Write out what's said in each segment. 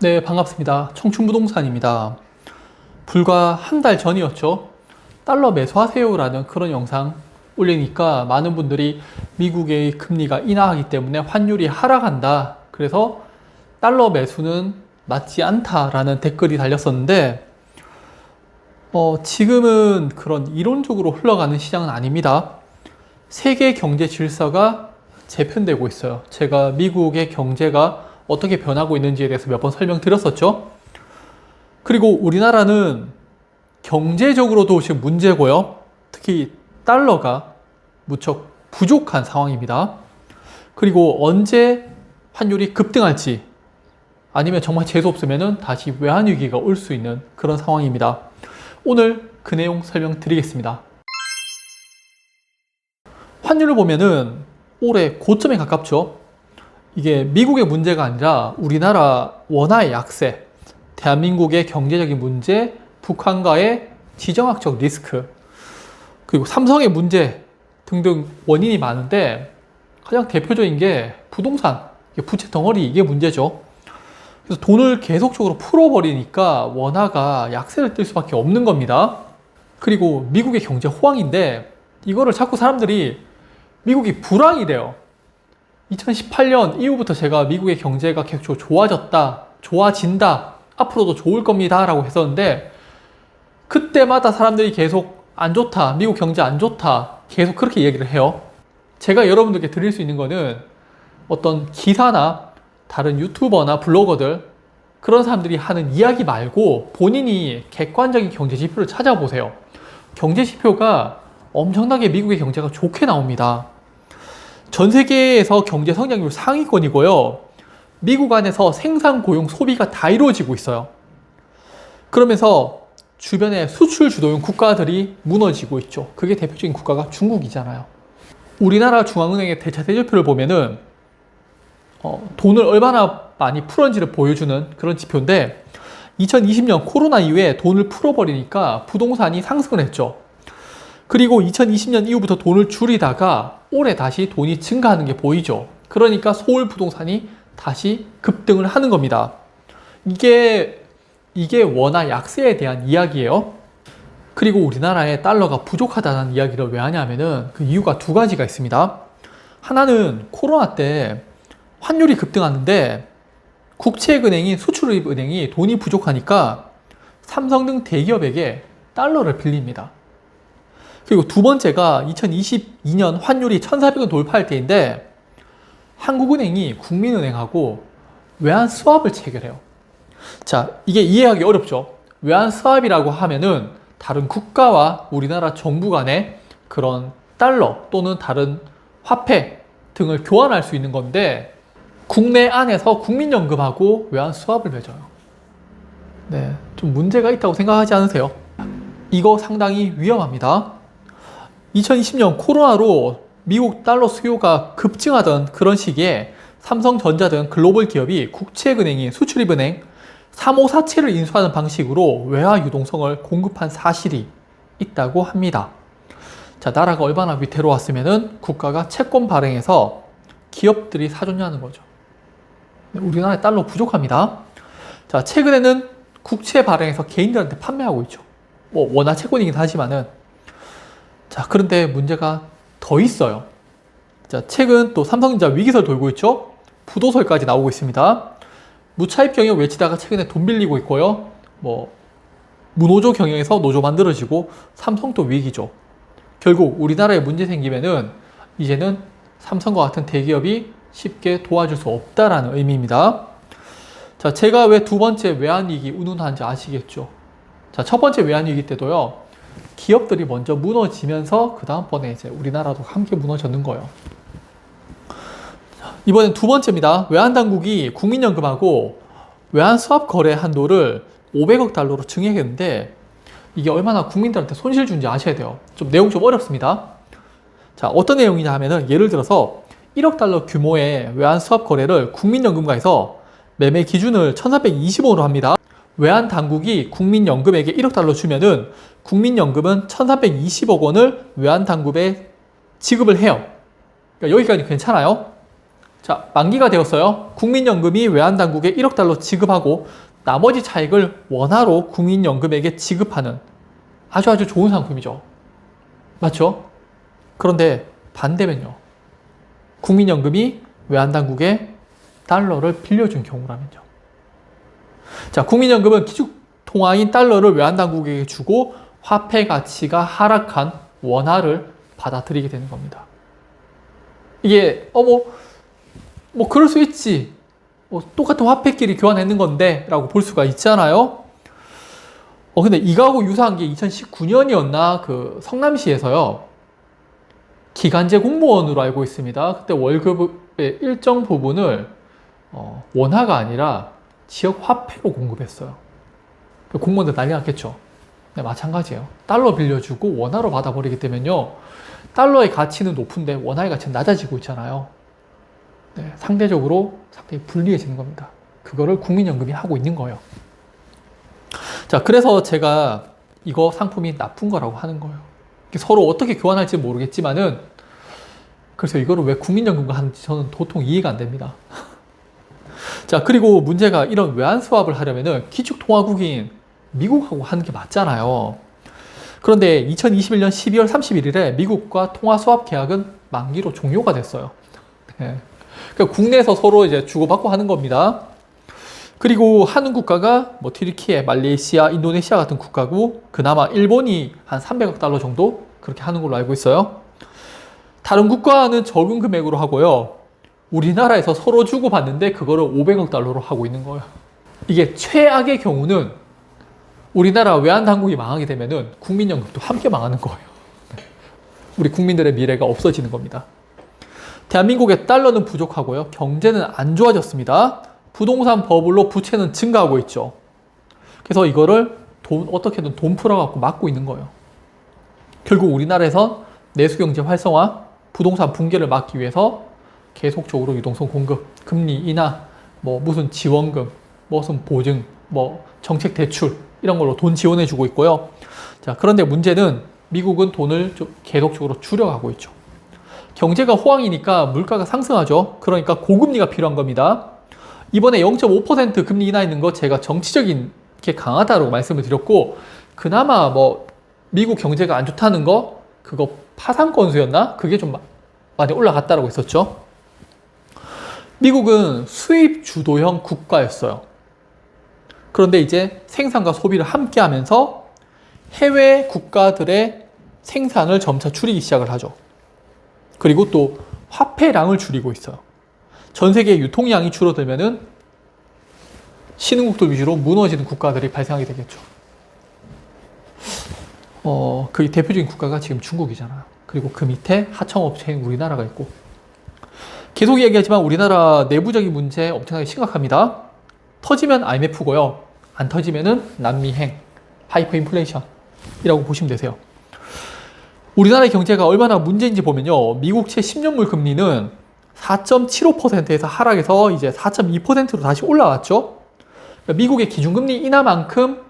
네, 반갑습니다. 청춘부동산입니다. 불과 한 달 전이었죠. 달러 매수하세요라는 그런 영상 올리니까 많은 분들이 미국의 금리가 인하하기 때문에 환율이 하락한다. 그래서 달러 매수는 맞지 않다라는 댓글이 달렸었는데, 지금은 그런 이론적으로 흘러가는 시장은 아닙니다. 세계 경제 질서가 재편되고 있어요. 제가 미국의 경제가 어떻게 변하고 있는지에 대해서 몇 번 설명드렸었죠. 그리고 우리나라는 경제적으로도 지금 문제고요. 특히 달러가 무척 부족한 상황입니다. 그리고 언제 환율이 급등할지 아니면 정말 재수 없으면 다시 외환위기가 올 수 있는 그런 상황입니다. 오늘 그 내용 설명드리겠습니다. 환율을 보면은 올해 고점에 가깝죠. 이게 미국의 문제가 아니라 우리나라 원화의 약세, 대한민국의 경제적인 문제, 북한과의 지정학적 리스크, 그리고 삼성의 문제 등등 원인이 많은데 가장 대표적인 게 부동산, 부채 덩어리 이게 문제죠. 그래서 돈을 계속적으로 풀어버리니까 원화가 약세를 띨 수밖에 없는 겁니다. 그리고 미국의 경제 호황인데 이거를 자꾸 사람들이 미국이 불황이래요. 2018년 이후부터 제가 미국의 경제가 계속 좋아졌다, 좋아진다, 앞으로도 좋을 겁니다 라고 했었는데 그때마다 사람들이 계속 안 좋다, 미국 경제 안 좋다 계속 그렇게 얘기를 해요. 제가 여러분들께 드릴 수 있는 거는 어떤 기사나 다른 유튜버나 블로거들 그런 사람들이 하는 이야기 말고 본인이 객관적인 경제 지표를 찾아보세요. 경제 지표가 엄청나게 미국의 경제가 좋게 나옵니다. 전 세계에서 경제 성장률 상위권이고요. 미국 안에서 생산, 고용, 소비가 다 이루어지고 있어요. 그러면서 주변에 수출 주도형 국가들이 무너지고 있죠. 그게 대표적인 국가가 중국이잖아요. 우리나라 중앙은행의 대차 대조표를 보면은 돈을 얼마나 많이 풀었는지를 보여주는 그런 지표인데 2020년 코로나 이후에 돈을 풀어버리니까 부동산이 상승을 했죠. 그리고 2020년 이후부터 돈을 줄이다가 올해 다시 돈이 증가하는 게 보이죠. 그러니까 서울 부동산이 다시 급등을 하는 겁니다. 이게 원화 약세에 대한 이야기예요. 그리고 우리나라에 달러가 부족하다는 이야기를 왜 하냐면은 그 이유가 두 가지가 있습니다. 하나는 코로나 때 환율이 급등하는데 국채은행인 수출입은행이 돈이 부족하니까 삼성 등 대기업에게 달러를 빌립니다. 그리고 두 번째가 2022년 환율이 1,400원 돌파할 때인데 한국은행이 국민은행하고 외환 스왑을 체결해요. 자, 이게 이해하기 어렵죠. 외환 스왑이라고 하면은 다른 국가와 우리나라 정부 간의 그런 달러 또는 다른 화폐 등을 교환할 수 있는 건데 국내 안에서 국민연금하고 외환 스왑을 맺어요. 네, 좀 문제가 있다고 생각하지 않으세요? 이거 상당히 위험합니다. 2020년 코로나로 미국 달러 수요가 급증하던 그런 시기에 삼성전자 등 글로벌 기업이 국채은행인 수출입은행 3호사채를 인수하는 방식으로 외화 유동성을 공급한 사실이 있다고 합니다. 자, 나라가 얼마나 위태로웠으면은 국가가 채권 발행해서 기업들이 사줬냐는 거죠. 우리나라에 달러 부족합니다. 자, 최근에는 국채 발행해서 개인들한테 판매하고 있죠. 원화 채권이긴 하지만은 자, 그런데 문제가 더 있어요. 자, 최근 또 삼성전자 위기설 돌고 있죠. 부도설까지 나오고 있습니다. 무차입 경영 외치다가 최근에 돈 빌리고 있고요. 무노조 경영에서 노조 만들어지고 삼성도 위기죠. 결국 우리나라에 문제 생기면은 이제는 삼성과 같은 대기업이 쉽게 도와줄 수 없다라는 의미입니다. 자, 제가 왜 두 번째 외환위기 운운하는지 아시겠죠? 자, 첫 번째 외환위기 때도요. 기업들이 먼저 무너지면서 그 다음번에 이제 우리나라도 함께 무너졌는 거예요. 이번엔 두 번째입니다. 외환당국이 국민연금하고 외환 스왑 거래 한도를 500억 달러로 증액했는데 이게 얼마나 국민들한테 손실 준지 아셔야 돼요. 내용 좀 어렵습니다. 자, 어떤 내용이냐 하면은 예를 들어서 1억 달러 규모의 외환 스왑 거래를 국민연금과에서 매매 기준을 1,420원으로 합니다. 외환당국이 국민연금에게 1억 달러 주면은 국민연금은 1,320억 원을 외환당국에 지급을 해요. 그러니까 여기까지 괜찮아요? 자, 만기가 되었어요. 국민연금이 외환당국에 1억 달러 지급하고 나머지 차익을 원화로 국민연금에게 지급하는 아주 좋은 상품이죠. 맞죠? 그런데 반대면요. 국민연금이 외환당국에 달러를 빌려준 경우라면요. 자, 국민연금은 기축통화인 달러를 외환당국에게 주고 화폐 가치가 하락한 원화를 받아들이게 되는 겁니다. 이게 그럴 수 있지. 똑같은 화폐끼리 교환했는 건데 라고 볼 수가 있잖아요. 근데 이거하고 유사한 게 2019년이었나 그 성남시에서요. 기간제 공무원으로 알고 있습니다. 그때 월급의 일정 부분을 원화가 아니라 지역 화폐로 공급했어요. 공무원들 난리 났겠죠. 네, 마찬가지예요. 달러 빌려주고 원화로 받아버리기 때문에요. 달러의 가치는 높은데 원화의 가치는 낮아지고 있잖아요. 네, 상대적으로 상당히 불리해지는 겁니다. 그거를 국민연금이 하고 있는 거예요. 자, 그래서 제가 이거 상품이 나쁜 거라고 하는 거예요. 서로 어떻게 교환할지 모르겠지만은 그래서 이거를 왜 국민연금과 하는지 저는 도통 이해가 안 됩니다. 자, 그리고 문제가 이런 외환 수합을 하려면은 기축통화국인 미국하고 하는 게 맞잖아요. 그런데 2021년 12월 31일에 미국과 통화 수합 계약은 만기로 종료가 됐어요. 네. 그러니까 국내에서 서로 이제 주고받고 하는 겁니다. 그리고 하는 국가가 튀르키예, 말레이시아, 인도네시아 같은 국가고 그나마 일본이 한 300억 달러 정도 그렇게 하는 걸로 알고 있어요. 다른 국가는 적은 금액으로 하고요. 우리나라에서 서로 주고받는데 그거를 500억 달러로 하고 있는 거예요. 이게 최악의 경우는 우리나라 외환당국이 망하게 되면은 국민연금도 함께 망하는 거예요. 우리 국민들의 미래가 없어지는 겁니다. 대한민국의 달러는 부족하고요. 경제는 안 좋아졌습니다. 부동산 버블로 부채는 증가하고 있죠. 그래서 이거를 어떻게든 돈 풀어갖고 막고 있는 거예요. 결국 우리나라에선 내수경제 활성화, 부동산 붕괴를 막기 위해서 계속적으로 유동성 공급, 금리 인하, 무슨 지원금, 무슨 보증, 정책 대출 이런 걸로 돈 지원해주고 있고요. 자, 그런데 문제는 미국은 돈을 좀 계속적으로 줄여가고 있죠. 경제가 호황이니까 물가가 상승하죠. 그러니까 고금리가 필요한 겁니다. 이번에 0.5% 금리 인하했는 거 제가 정치적인 게 강하다고 말씀을 드렸고 그나마 미국 경제가 안 좋다는 거 그거 파산 건수였나? 그게 좀 많이 올라갔다라고 했었죠. 미국은 수입 주도형 국가였어요. 그런데 이제 생산과 소비를 함께 하면서 해외 국가들의 생산을 점차 줄이기 시작을 하죠. 그리고 또 화폐량을 줄이고 있어요. 전 세계 유통량이 줄어들면은 신흥국들 위주로 무너지는 국가들이 발생하게 되겠죠. 그 대표적인 국가가 지금 중국이잖아요. 그리고 그 밑에 하청업체인 우리나라가 있고. 계속 얘기하지만 우리나라 내부적인 문제 엄청나게 심각합니다. 터지면 IMF고요. 안 터지면은 난미행, 하이퍼 인플레이션이라고 보시면 되세요. 우리나라의 경제가 얼마나 문제인지 보면요. 미국채 10년물 금리는 4.75%에서 하락해서 이제 4.2%로 다시 올라왔죠. 그러니까 미국의 기준금리 인하만큼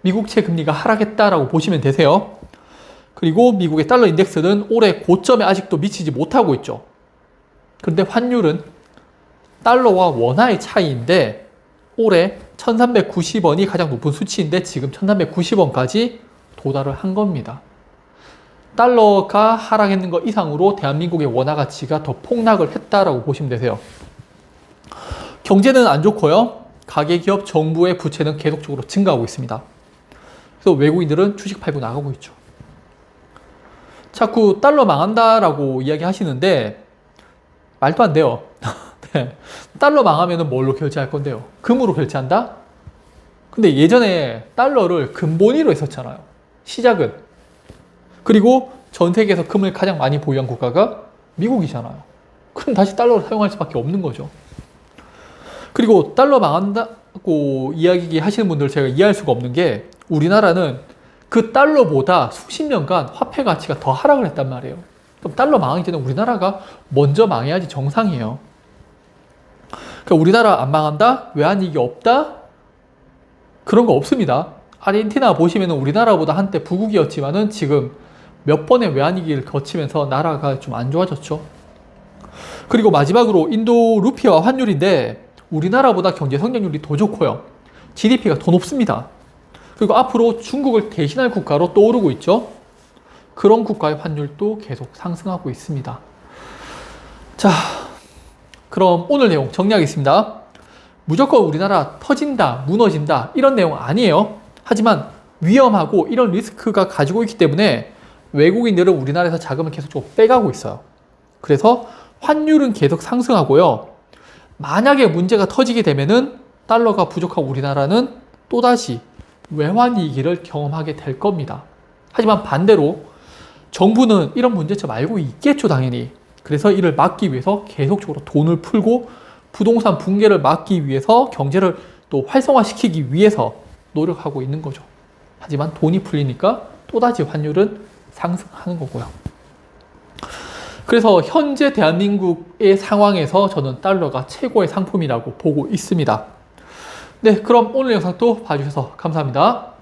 미국채 금리가 하락했다라고 보시면 되세요. 그리고 미국의 달러 인덱스는 올해 고점에 아직도 미치지 못하고 있죠. 그런데 환율은 달러와 원화의 차이인데 올해 1390원이 가장 높은 수치인데 지금 1390원까지 도달을 한 겁니다. 달러가 하락했는 것 이상으로 대한민국의 원화 가치가 더 폭락을 했다라고 보시면 되세요. 경제는 안 좋고요. 가계기업, 정부의 부채는 계속적으로 증가하고 있습니다. 그래서 외국인들은 주식 팔고 나가고 있죠. 자꾸 달러 망한다라고 이야기 하시는데 말도 안 돼요. 네. 달러 망하면 뭘로 결제할 건데요? 금으로 결제한다? 근데 예전에 달러를 금본위로 했었잖아요. 시작은. 그리고 전 세계에서 금을 가장 많이 보유한 국가가 미국이잖아요. 그럼 다시 달러를 사용할 수밖에 없는 거죠. 그리고 달러 망한다고 이야기 하시는 분들 제가 이해할 수가 없는 게 우리나라는 그 달러보다 수십 년간 화폐 가치가 더 하락을 했단 말이에요. 그럼 달러 망하기 전에 우리나라가 먼저 망해야지 정상이에요. 그러니까 우리나라 안 망한다? 외환위기 없다? 그런 거 없습니다. 아르헨티나 보시면 우리나라보다 한때 부국이었지만은 지금 몇 번의 외환위기를 거치면서 나라가 좀 안 좋아졌죠. 그리고 마지막으로 인도 루피와 환율인데 우리나라보다 경제 성장률이 더 좋고요. GDP가 더 높습니다. 그리고 앞으로 중국을 대신할 국가로 떠오르고 있죠. 그런 국가의 환율도 계속 상승하고 있습니다. 자, 그럼 오늘 내용 정리하겠습니다. 무조건 우리나라 터진다, 무너진다 이런 내용 아니에요. 하지만 위험하고 이런 리스크가 가지고 있기 때문에 외국인들은 우리나라에서 자금을 계속 빼가고 있어요. 그래서 환율은 계속 상승하고요. 만약에 문제가 터지게 되면은 달러가 부족하고 우리나라는 또다시 외환위기를 경험하게 될 겁니다. 하지만 반대로 정부는 이런 문제점 알고 있겠죠, 당연히. 그래서 이를 막기 위해서 계속적으로 돈을 풀고 부동산 붕괴를 막기 위해서 경제를 또 활성화시키기 위해서 노력하고 있는 거죠. 하지만 돈이 풀리니까 또다시 환율은 상승하는 거고요. 그래서 현재 대한민국의 상황에서 저는 달러가 최고의 상품이라고 보고 있습니다. 네, 그럼 오늘 영상도 봐주셔서 감사합니다.